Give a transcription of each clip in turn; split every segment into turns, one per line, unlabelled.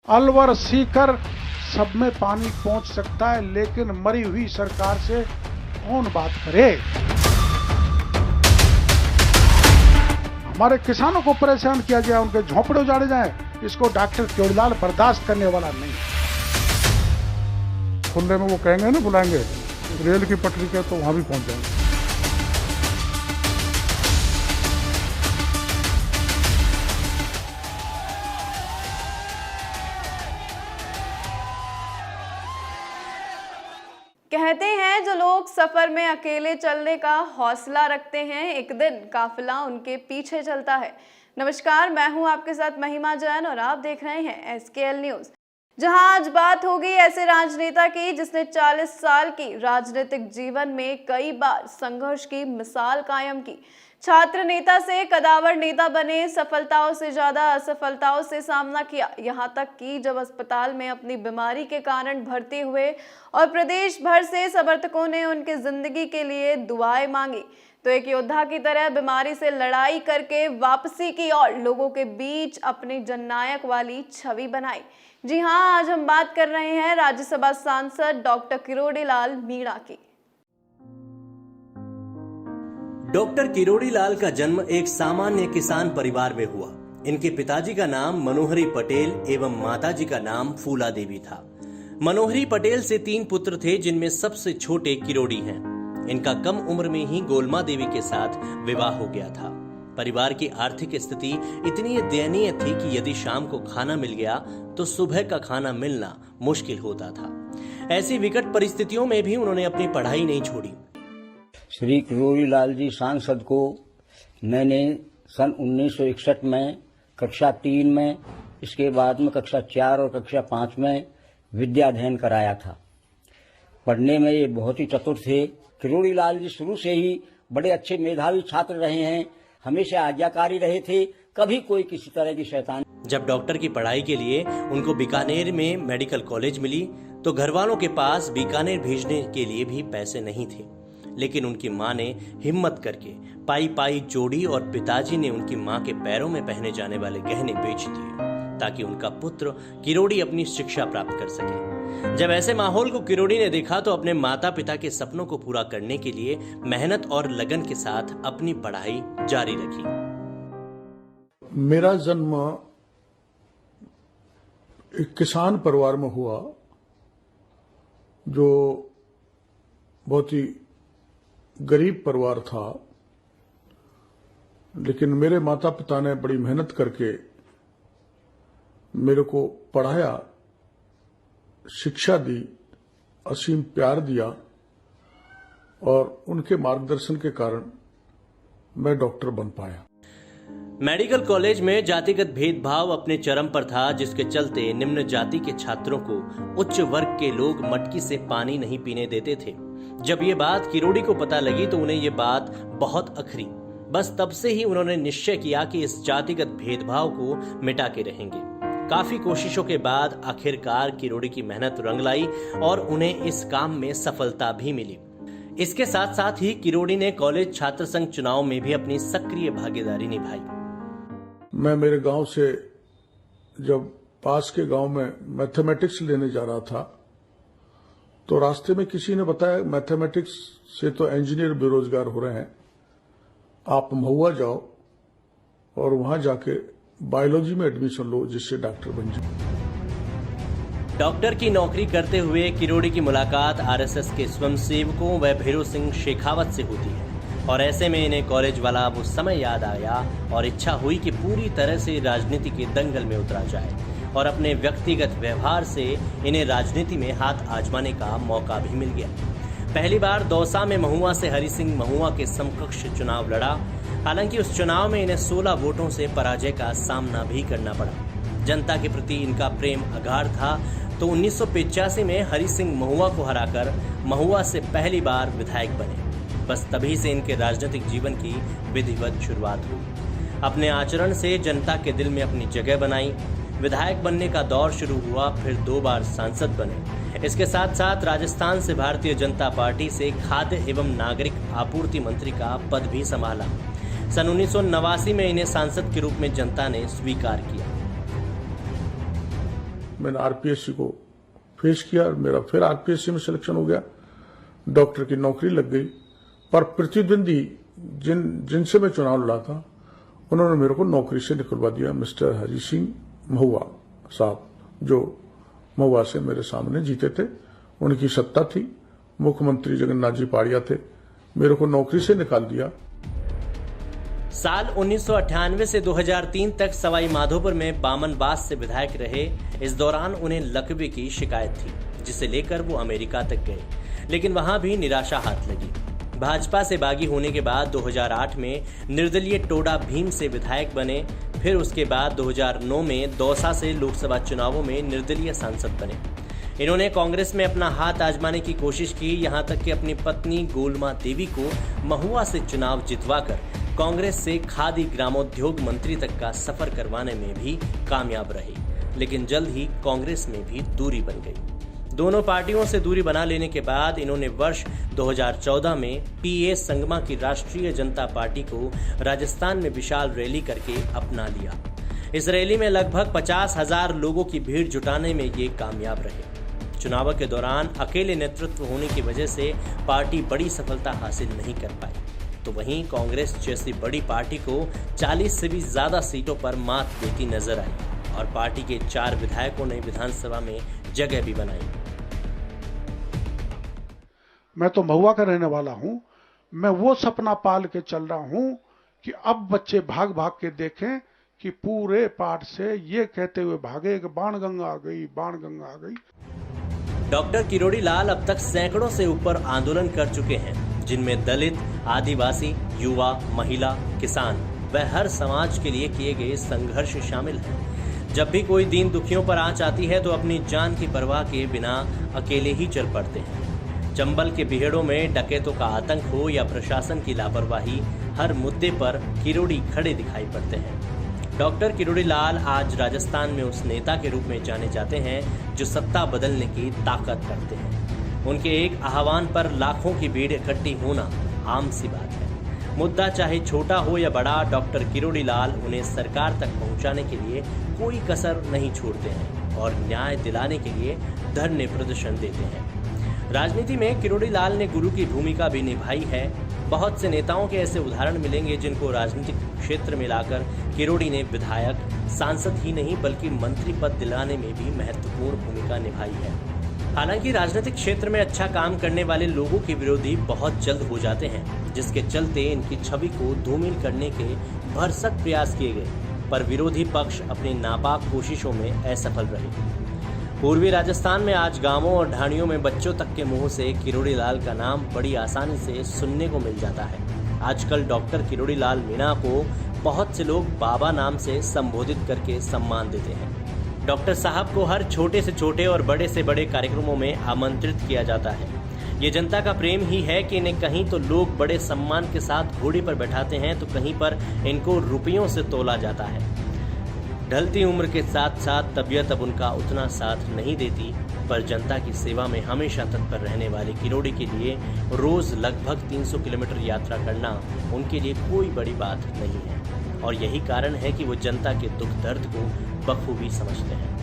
अलवर सीकर सब में पानी पहुंच सकता है, लेकिन मरी हुई सरकार से कौन बात करे। हमारे किसानों को परेशान किया जाए, उनके झोंपड़े उजाड़े जाए, इसको डॉक्टर किरोड़ीलाल बर्दाश्त करने वाला नहीं। खुले में वो कहेंगे ना, बुलाएंगे रेल की पटरी के, तो वहां भी पहुंच जाएंगे।
कहते हैं जो लोग सफर में अकेले चलने का हौसला रखते हैं, एक दिन काफिला उनके पीछे चलता है। नमस्कार, मैं हूं आपके साथ महिमा जैन और आप देख रहे हैं SKL न्यूज, जहां आज बात होगी ऐसे राजनेता की जिसने 40 साल की राजनीतिक जीवन में कई बार संघर्ष की मिसाल कायम की। छात्र नेता से कदावर नेता बने, सफलताओं से ज्यादा असफलताओं से सामना किया, यहाँ तक कि जब अस्पताल में अपनी बीमारी के कारण भर्ती हुए और प्रदेश भर से समर्थकों ने उनकी जिंदगी के लिए दुआएं मांगी, तो एक योद्धा की तरह बीमारी से लड़ाई करके वापसी की और लोगों के बीच अपनी जननायक वाली छवि बनाई। जी हाँ, आज हम बात कर रहे हैं राज्यसभा सांसद डॉक्टर किरोड़ीलाल मीणा की।
डॉक्टर किरोड़ीलाल का जन्म एक सामान्य किसान परिवार में हुआ। इनके पिताजी का नाम मनोहरी पटेल एवं माताजी का नाम फूला देवी था। मनोहरी पटेल से 3 पुत्र थे, जिनमें सबसे छोटे किरोड़ी हैं। इनका कम उम्र में ही गोलमा देवी के साथ विवाह हो गया था। परिवार की आर्थिक स्थिति इतनी दयनीय थी कि यदि शाम को खाना मिल गया तो सुबह का खाना मिलना मुश्किल होता था। ऐसी विकट परिस्थितियों में भी उन्होंने अपनी पढ़ाई नहीं छोड़ी।
श्री किरोड़ीलाल जी सांसद को मैंने सन 1961 में कक्षा 3 में, इसके बाद में कक्षा 4 और कक्षा 5 में विद्या अध्ययन कराया था। पढ़ने में ये बहुत ही चतुर थे। किरोड़ीलाल जी शुरू से ही बड़े अच्छे मेधावी छात्र रहे हैं, हमेशा आज्ञाकारी रहे थे, कभी कोई किसी तरह की शैतानी।
जब डॉक्टर की पढ़ाई के लिए उनको बीकानेर में मेडिकल कॉलेज मिली तो घर वालों के पास बीकानेर भेजने के लिए भी पैसे नहीं थे, लेकिन उनकी मां ने हिम्मत करके पाई पाई जोड़ी और पिताजी ने उनकी मां के पैरों में पहने जाने वाले गहने बेच दिए ताकि उनका पुत्र किरोड़ी अपनी शिक्षा प्राप्त कर सके। जब ऐसे माहौल को किरोड़ी ने देखा तो अपने माता पिता के सपनों को पूरा करने के लिए मेहनत और लगन के साथ अपनी पढ़ाई जारी रखी।
मेरा जन्म एक किसान परिवार में हुआ, जो बहुत ही गरीब परिवार था, लेकिन मेरे माता पिता ने बड़ी मेहनत करके मेरे को पढ़ाया, शिक्षा दी, असीम प्यार दिया और उनके मार्गदर्शन के कारण मैं डॉक्टर बन पाया।
मेडिकल कॉलेज में जातिगत भेदभाव अपने चरम पर था, जिसके चलते निम्न जाति के छात्रों को उच्च वर्ग के लोग मटकी से पानी नहीं पीने देते थे। जब ये बात किरोड़ी को पता लगी तो उन्हें ये बात बहुत अखरी। बस तब से ही उन्होंने निश्चय किया कि इस जातिगत भेदभाव को मिटा के रहेंगे। काफी कोशिशों के बाद आखिरकार किरोड़ी की मेहनत रंग लाई और उन्हें इस काम में सफलता भी मिली। इसके साथ साथ ही किरोड़ी ने कॉलेज छात्र संघ चुनाव में भी अपनी सक्रिय भागीदारी निभाई।
मैं मेरे गांव से जब पास के गांव में मैथमेटिक्स लेने जा रहा था तो रास्ते में किसी ने बताया, मैथमेटिक्स से तो इंजीनियर बेरोजगार हो रहे हैं, आप महुआ जाओ और वहां जाके बायोलॉजी में एडमिशन लो, जिससे डॉक्टर बन जाओ।
डॉक्टर की नौकरी करते हुए किरोड़ी की मुलाकात RSS के स्वयंसेवकों व भैरव सिंह शेखावत से होती है और ऐसे में इन्हें कॉलेज वाला वो समय याद आया और इच्छा हुई कि पूरी तरह से राजनीति के दंगल में उतरा जाए और अपने व्यक्तिगत व्यवहार से इन्हें राजनीति में हाथ आजमाने का मौका भी मिल गया। पहली बार दौसा में महुआ से हरि सिंह महुआ के समकक्ष चुनाव लड़ा। हालांकि उस चुनाव में इन्हें 16 वोटों से पराजय का सामना भी करना पड़ा। जनता के प्रति इनका प्रेम अगाध था, तो 1985 में हरि सिंह महुआ को हराकर महुआ से पहली बार विधायक बने। बस तभी से इनके राजनीतिक जीवन की विधिवत शुरुआत हुई। अपने आचरण से जनता के दिल में अपनी जगह बनाई। विधायक बनने का दौर शुरू हुआ, फिर 2 बार सांसद बने। इसके साथ साथ राजस्थान से भारतीय जनता पार्टी से खाद्य एवं नागरिक आपूर्ति मंत्री का पद भी संभाला। सन 1989 में इन्हें सांसद के रूप में जनता ने स्वीकार किया।
मैंने आरपीएससी को फेस किया और मेरा फिर आरपीएससी में सिलेक्शन हो गया, डॉक्टर की नौकरी लग गई। पर प्रतिद्वंदी जिनसे मैं चुनाव लड़ा था उन्होंने मेरे को नौकरी से निकलवा दिया। मिस्टर हरि सिंह महुआ साहब, जो महुआ से मेरे सामने जीते थे, उनकी सत्ता थी, मुख्यमंत्री जगन्नाथ जी पाड़िया थे, मेरे को नौकरी से निकाल दिया।
साल 1998 से 2003 तक सवाई माधोपुर में बामन बास से विधायक रहे। इस दौरान उन्हें लकवे की शिकायत थी, जिसे लेकर वो अमेरिका तक गए, लेकिन वहां भी निराशा हाथ लगी। भाजपा से बागी होने के बाद 2008 में निर्दलीय टोडा भीम से विधायक बने। फिर उसके बाद 2009 में दौसा से लोकसभा चुनावों में निर्दलीय सांसद बने। इन्होंने कांग्रेस में अपना हाथ आजमाने की कोशिश की, यहां तक कि अपनी पत्नी गोलमा देवी को महुआ से चुनाव जितवाकर कांग्रेस से खादी ग्रामोद्योग मंत्री तक का सफर करवाने में भी कामयाब रहे। लेकिन जल्द ही कांग्रेस में भी दूरी बन गई। दोनों पार्टियों से दूरी बना लेने के बाद इन्होंने वर्ष 2014 में पीए संगमा की राष्ट्रीय जनता पार्टी को राजस्थान में विशाल रैली करके अपना लिया। इस रैली में लगभग 50,000 लोगों की भीड़ जुटाने में ये कामयाब रहे। चुनाव के दौरान अकेले नेतृत्व होने की वजह से पार्टी बड़ी सफलता हासिल नहीं कर पाई, तो वहीं कांग्रेस जैसी बड़ी पार्टी को 40 से भी ज्यादा सीटों पर मात देती नजर आई और पार्टी के 4 विधायकों ने विधानसभा में जगह भी बनाई।
मैं तो महुआ का रहने वाला हूं। मैं वो सपना पाल के चल रहा हूं कि अब बच्चे भाग भाग के देखें कि पूरे पाठ से ये कहते हुए भागे कि बाण गंगा आ गई, बाण गंगा आ गई।
डॉक्टर किरोड़ी लाल अब तक सैकड़ों से ऊपर आंदोलन कर चुके हैं, जिनमें दलित, आदिवासी, युवा, महिला, किसान व हर समाज के लिए किए गए संघर्ष शामिल हैं। जब भी कोई दीन दुखियों पर आंच आती है तो अपनी जान की परवाह के बिना अकेले ही चल पड़ते हैं। चंबल के बिहेड़ों में डकैतों का आतंक हो या प्रशासन की लापरवाही, हर मुद्दे पर किरोड़ी खड़े दिखाई पड़ते हैं। डॉक्टर किरोड़ी लाल आज राजस्थान में उस नेता के रूप में जाने जाते हैं जो सत्ता बदलने की ताकत रखते हैं। उनके एक आह्वान पर लाखों की भीड़ इकट्ठी होना आम सी बात है। मुद्दा चाहे छोटा हो या बड़ा, डॉक्टर किरोड़ी लाल उन्हें सरकार तक पहुंचाने के लिए कोई कसर नहीं छोड़ते हैं और न्याय दिलाने के लिए धरने प्रदर्शन देते हैं। राजनीति में किरोड़ी लाल ने गुरु की भूमिका भी निभाई है। बहुत से नेताओं के ऐसे उदाहरण मिलेंगे जिनको राजनीतिक क्षेत्र में लाकर किरोड़ी ने विधायक, सांसद ही नहीं बल्कि मंत्री पद दिलाने में भी महत्वपूर्ण भूमिका निभाई है। हालांकि राजनीतिक क्षेत्र में अच्छा काम करने वाले लोगों के विरोधी बहुत जल्द हो जाते हैं, जिसके चलते इनकी छवि को धूमिल करने के भरसक प्रयास किए गए, पर विरोधी पक्ष अपनी नापाक कोशिशों में असफल रहे। पूर्वी राजस्थान में आज गांवों और ढाणियों में बच्चों तक के मुंह से किरोड़ी लाल का नाम बड़ी आसानी से सुनने को मिल जाता है। आजकल डॉक्टर किरोड़ी लाल मीणा को बहुत से लोग बाबा नाम से संबोधित करके सम्मान देते हैं। डॉक्टर साहब को हर छोटे से छोटे और बड़े से बड़े कार्यक्रमों में आमंत्रित किया जाता है। ये जनता का प्रेम ही है कि इन्हें कहीं तो लोग बड़े सम्मान के साथ घोड़ी पर बैठाते हैं, तो कहीं पर इनको रुपयों से तोला जाता है। ढलती उम्र के साथ साथ तबीयत अब उनका उतना साथ नहीं देती, पर जनता की सेवा में हमेशा तत्पर रहने वाले किरोड़ी के लिए रोज लगभग 300 किलोमीटर यात्रा करना उनके लिए कोई बड़ी बात नहीं है और यही कारण है कि वो जनता के दुख दर्द को बखूबी समझते हैं।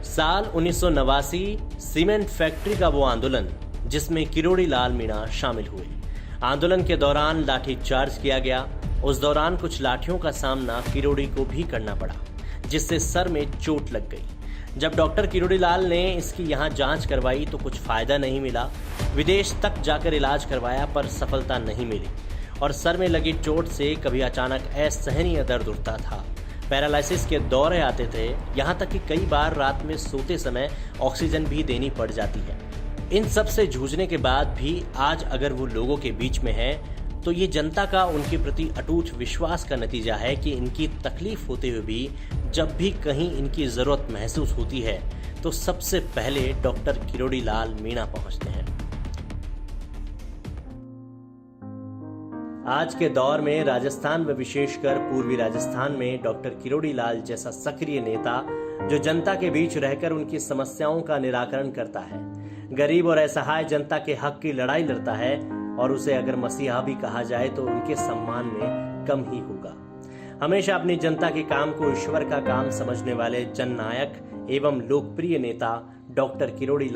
साल 1989 सीमेंट फैक्ट्री का वो आंदोलन जिसमें किरोड़ी लाल मीणा शामिल हुए। आंदोलन के दौरान लाठी चार्ज किया गया। उस दौरान कुछ लाठियों का सामना किरोड़ी को भी करना पड़ा, जिससे सर में चोट लग गई। जब डॉक्टर किरोड़ी लाल ने इसकी यहाँ जांच करवाई तो कुछ फायदा नहीं मिला। विदेश तक जाकर इलाज करवाया पर सफलता नहीं मिली और सर में लगी चोट से कभी अचानक असहनीय दर्द उठता था। पैरालिसिस के दौरे आते थे, यहाँ तक कि कई बार रात में सोते समय ऑक्सीजन भी देनी पड़ जाती है। इन सब से जूझने के बाद भी आज अगर वो लोगों के बीच में है तो ये जनता का उनके प्रति अटूट विश्वास का नतीजा है कि इनकी तकलीफ होते हुए भी जब भी कहीं इनकी जरूरत महसूस होती है तो सबसे पहले डॉक्टर किरोड़ी लाल मीणा पहुंचते हैं। आज के दौर में राजस्थान व विशेषकर पूर्वी राजस्थान में डॉक्टर किरोड़ी लाल जैसा सक्रिय नेता जो जनता के बीच रहकर उनकी समस्याओं का निराकरण करता है, गरीब और असहाय जनता के हक की लड़ाई लड़ता है और उसे अगर मसीहा भी कहा जाए तो उनके सम्मान में कम ही होगा। हमेशा अपनी जनता के काम को ईश्वर का काम समझने वाले जननायक एवं लोकप्रिय नेता डॉक्टर किरोड़ी